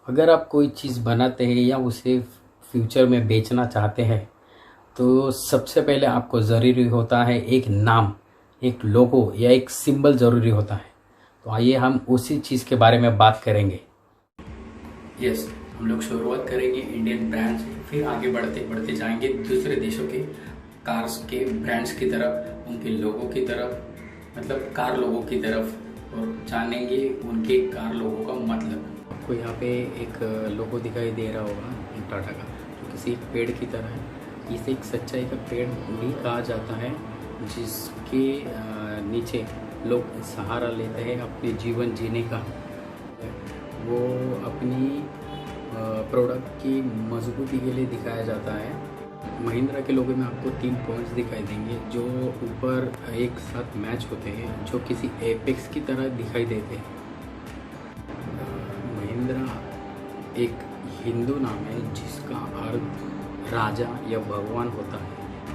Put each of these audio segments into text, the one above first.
अगर आप कोई चीज़ बनाते हैं या उसे फ्यूचर में बेचना चाहते हैं तो सबसे पहले आपको ज़रूरी होता है एक नाम, एक लोगो या एक सिंबल ज़रूरी होता है। तो आइए हम उसी चीज़ के बारे में बात करेंगे। यस, हम लोग शुरुआत करेंगे इंडियन ब्रांड से, फिर आगे बढ़ते बढ़ते जाएंगे दूसरे देशों के कार्स के ब्रांड्स की तरफ, उनके लोगों की तरफ, मतलब कार लोगों की तरफ, और जानेंगे उनके कार लोगों का मतलब। आपको यहाँ पे एक लोगो दिखाई दे रहा होगा टाटा का, जो किसी एक पेड़ की तरह है। इसे एक सच्चाई का पेड़ भी कहा जाता है, जिसके नीचे लोग सहारा लेते हैं अपने जीवन जीने का। वो अपनी प्रोडक्ट की मजबूती के लिए दिखाया जाता है। महिंद्रा के लोगो में आपको 3 पॉइंट्स दिखाई देंगे जो ऊपर एक साथ मैच होते हैं, जो किसी एपेक्स की तरह दिखाई देते हैं। महिंद्रा एक हिंदू नाम है जिसका अर्थ राजा या भगवान होता है,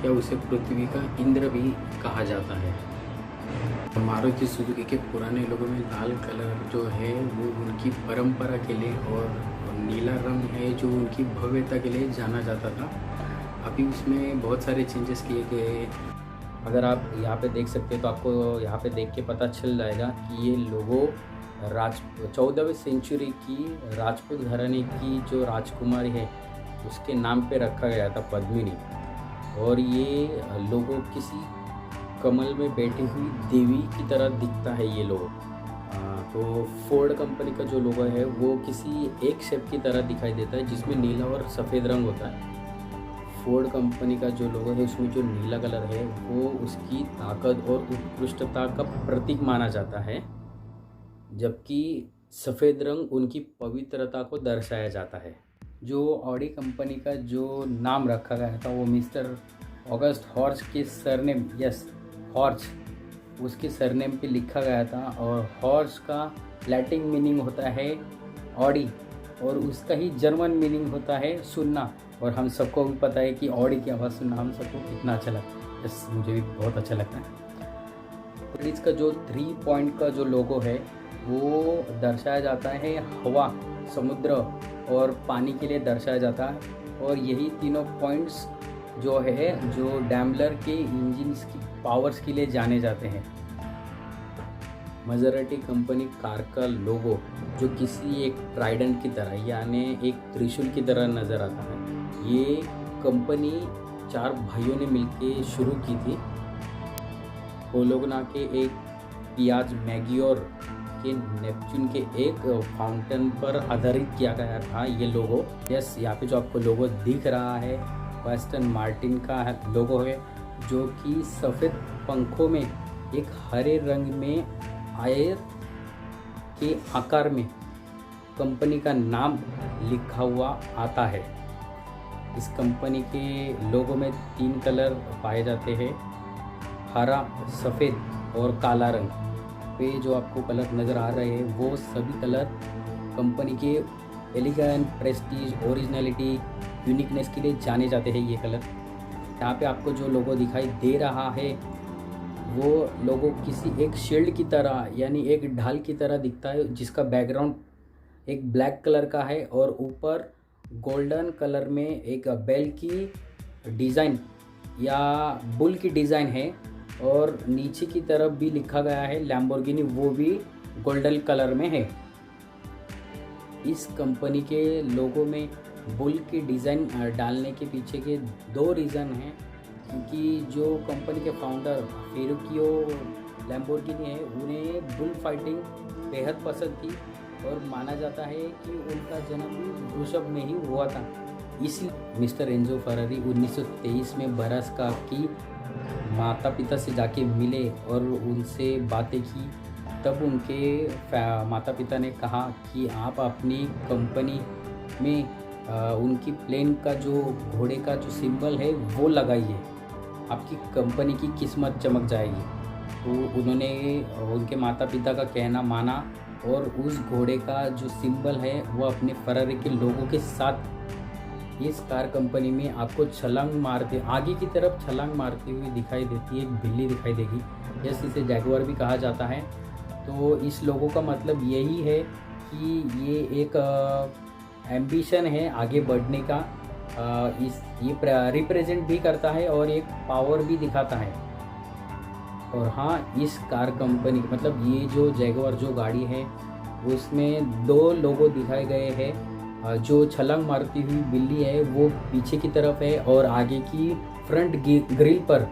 या उसे पृथ्वी का इंद्र भी कहा जाता है। मारुति सुजुकी के पुराने लोगों में लाल कलर जो है वो उनकी परंपरा के लिए, और नीला रंग है जो उनकी भव्यता के लिए जाना जाता था। अभी उसमें बहुत सारे चेंजेस किए गए। अगर आप यहाँ पे देख सकते हैं तो आपको यहाँ पे देख के पता चल जाएगा कि ये लोगो 14वीं सेंचुरी की राजपूत घराने की जो राजकुमारी है उसके नाम पे रखा गया था, पद्मिनी। और ये लोगो किसी कमल में बैठी हुई देवी की तरह दिखता है ये लोगो। तो फोर्ड कंपनी का जो लोगो है वो किसी एक शेप की तरह दिखाई देता है, जिसमें नीला और सफ़ेद रंग होता है। फोर्ड कंपनी का जो लोगो है उसमें जो नीला कलर है वो उसकी ताकत और उत्कृष्टता का प्रतीक माना जाता है, जबकि सफ़ेद रंग उनकी पवित्रता को दर्शाया जाता है। जो ऑडी कंपनी का जो नाम रखा गया था वो मिस्टर ऑगस्ट हॉर्च के सरनेम, यस हॉर्च, उसके सरनेम पे लिखा गया था। और हॉर्च का लैटिन मीनिंग होता है ऑडी, और उसका ही जर्मन मीनिंग होता है सुनना। और हम सबको भी पता है कि ऑडी की आवाज़ सुनना हम सबको कितना अच्छा लगता है। यस, मुझे भी बहुत अच्छा लगता है। इसका जो 3 पॉइंट का जो लोगो है वो दर्शाया जाता है हवा, समुद्र और पानी के लिए दर्शाया जाता है। और यही तीनों पॉइंट्स जो है जो डैम्बलर के इंजिन्स की पावर्स के लिए जाने जाते हैं। मज़राटी कंपनी कार का लोगो जो किसी एक ट्राइडेंट की तरह यानी एक त्रिशूल की तरह नज़र आता है। ये कंपनी 4 भाइयों ने मिलकर शुरू की थी। कोलोगना के एक पियाज मैगियोर के नेपच्यून के एक फाउंटेन पर आधारित किया गया था ये लोगो। यस, यहाँ पे जो आपको लोगो दिख रहा है वेस्टर्न मार्टिन का लोगो है, जो कि सफ़ेद पंखों में एक हरे रंग में आयत के आकार में कंपनी का नाम लिखा हुआ आता है। इस कंपनी के लोगो में 3 कलर पाए जाते हैं, हरा, सफ़ेद और काला रंग। पे जो आपको कलर नज़र आ रहे हैं वो सभी कलर कंपनी के एलिगेंट, प्रेस्टीज, ओरिजिनलिटी, यूनिकनेस के लिए जाने जाते हैं ये कलर। यहाँ पे आपको जो लोगो दिखाई दे रहा है वो लोगो किसी एक शील्ड की तरह यानी एक ढाल की तरह दिखता है, जिसका बैकग्राउंड एक ब्लैक कलर का है और ऊपर गोल्डन कलर में एक बेल की डिज़ाइन या बुल की डिज़ाइन है। और नीचे की तरफ भी लिखा गया है लैम्बोर्गिनी, वो भी गोल्डन कलर में है। इस कंपनी के लोगो में बुल की डिज़ाइन डालने के पीछे के 2 रीज़न हैं, क्योंकि जो कंपनी के फाउंडर फेरुकियो लैम्बोर्गिनी है उन्हें बुल फाइटिंग बेहद पसंद थी, और माना जाता है कि उनका जन्म भी वृषभ में ही हुआ था। इसी मिस्टर एंजो फरारी 1923 में बरास्का की माता पिता से जाके मिले और उनसे बातें की। तब उनके माता पिता ने कहा कि आप अपनी कंपनी में उनकी प्लेन का जो घोड़े का जो सिंबल है वो लगाइए, आपकी कंपनी की किस्मत चमक जाएगी। तो उन्होंने उनके माता पिता का कहना माना और उस घोड़े का जो सिंबल है वो अपने फरारी के लोगों के साथ इस कार कंपनी में आपको छलांग मारते आगे की तरफ छलांग मारती हुई दिखाई देती है, एक बिल्ली दिखाई देगी। यस, इसे जैगुआर भी कहा जाता है। तो इस लोगों का मतलब यही है कि ये एक एम्बिशन है आगे बढ़ने का, ये रिप्रेजेंट भी करता है और एक पावर भी दिखाता है। और हाँ, इस कार कंपनी मतलब ये जो जैगवार जो गाड़ी है उसमें दो लोगो दिखाए गए हैं। जो छलांग मारती हुई बिल्ली है वो पीछे की तरफ है और आगे की फ्रंट ग्रिल पर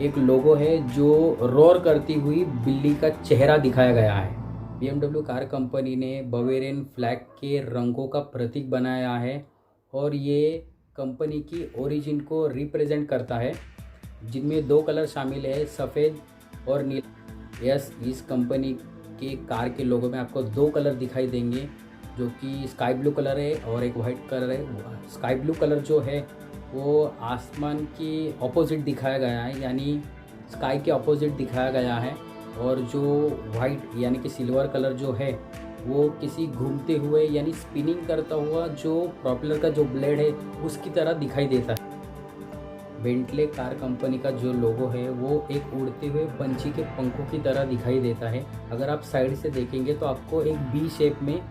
एक लोगो है जो रोर करती हुई बिल्ली का चेहरा दिखाया गया है। BMW कार कंपनी ने बवेरियन फ्लैग के रंगों का प्रतीक बनाया है और ये कंपनी की ओरिजिन को रिप्रेजेंट करता है, जिनमें दो कलर शामिल है, सफ़ेद और नीला। यस, इस कंपनी के कार के लोगो में आपको दो कलर दिखाई देंगे, जो कि स्काई ब्लू कलर है और एक वाइट कलर है। स्काई ब्लू कलर जो है वो आसमान के ऑपोजिट दिखाया गया है, यानी स्काई के ऑपोजिट दिखाया गया है। और जो वाइट यानी कि सिल्वर कलर जो है वो किसी घूमते हुए यानी स्पिनिंग करता हुआ जो प्रोपेलर का जो ब्लेड है उसकी तरह दिखाई देता है। बेंटले कार कंपनी का जो लोगो है वो एक उड़ते हुए पंछी के पंखों की तरह दिखाई देता है। अगर आप साइड से देखेंगे तो आपको एक बी शेप में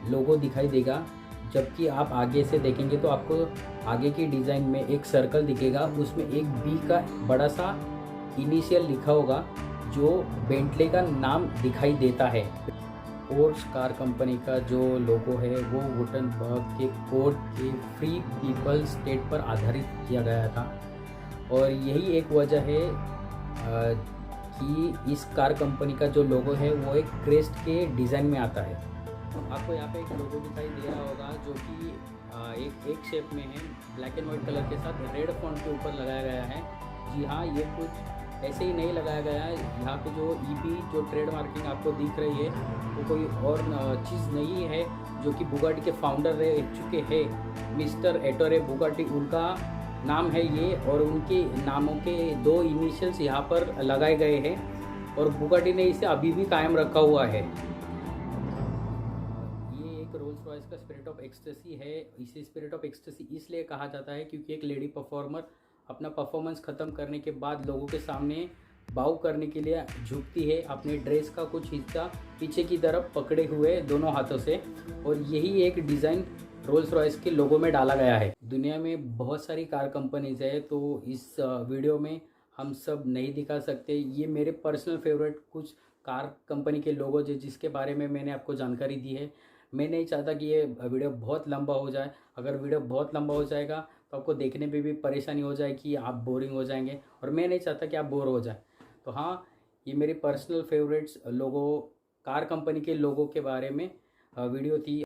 लोगो दिखाई देगा, जबकि आप आगे से देखेंगे तो आपको आगे की डिज़ाइन में एक सर्कल दिखेगा, उसमें एक बी का बड़ा सा इनिशियल लिखा होगा जो बेंटले का नाम दिखाई देता है। पोर्श कार कंपनी का जो लोगो है वो गुटेनबर्ग के कोड के फ्री पीपल स्टेट पर आधारित किया गया था और यही एक वजह है कि इस कार कंपनी का जो लोगो है वो एक क्रेस्ट के डिज़ाइन में आता है। आपको यहाँ पे एक लोगो दिखाई दे रहा होगा जो कि एक शेप में है, ब्लैक एंड वाइट कलर के साथ रेड फॉन्ट के ऊपर लगाया गया है। जी हाँ, ये कुछ ऐसे ही नहीं लगाया गया है। यहाँ पे जो EB जो ट्रेड मार्किंग आपको दिख रही है वो कोई और चीज़ नहीं है, जो कि बुगाटी के फाउंडर रह चुके हैं मिस्टर एटोरे बुगाटी, उनका नाम है ये और उनके नामों के दो इनिशियल्स यहाँ पर लगाए गए हैं और बुगाटी ने इसे अभी भी कायम रखा हुआ है। ये एक रोल्स रॉयस का स्पिरिट ऑफ एक्सटेसी है। इसे स्पिरिट ऑफ एक्सटेसी इसलिए कहा जाता है क्योंकि एक लेडी परफॉर्मर अपना परफॉर्मेंस ख़त्म करने के बाद लोगों के सामने बाउ करने के लिए झुकती है, अपने ड्रेस का कुछ हिस्सा पीछे की तरफ पकड़े हुए दोनों हाथों से, और यही एक डिज़ाइन रोल्स रॉयस के लोगों में डाला गया है। दुनिया में बहुत सारी कार कंपनीज है, तो इस वीडियो में हम सब नहीं दिखा सकते। ये मेरे पर्सनल फेवरेट कुछ कार कंपनी के लोगो जिसके बारे में मैंने आपको जानकारी दी है। मैं नहीं चाहता कि ये वीडियो बहुत लंबा हो जाए। अगर वीडियो बहुत लंबा हो जाएगा तो आपको देखने में भी परेशानी हो जाएगी, आप बोरिंग हो जाएंगे, और मैं नहीं चाहता कि आप बोर हो जाए। तो हाँ, ये मेरी पर्सनल फेवरेट्स लोगो कार कंपनी के लोगों के बारे में वीडियो थी।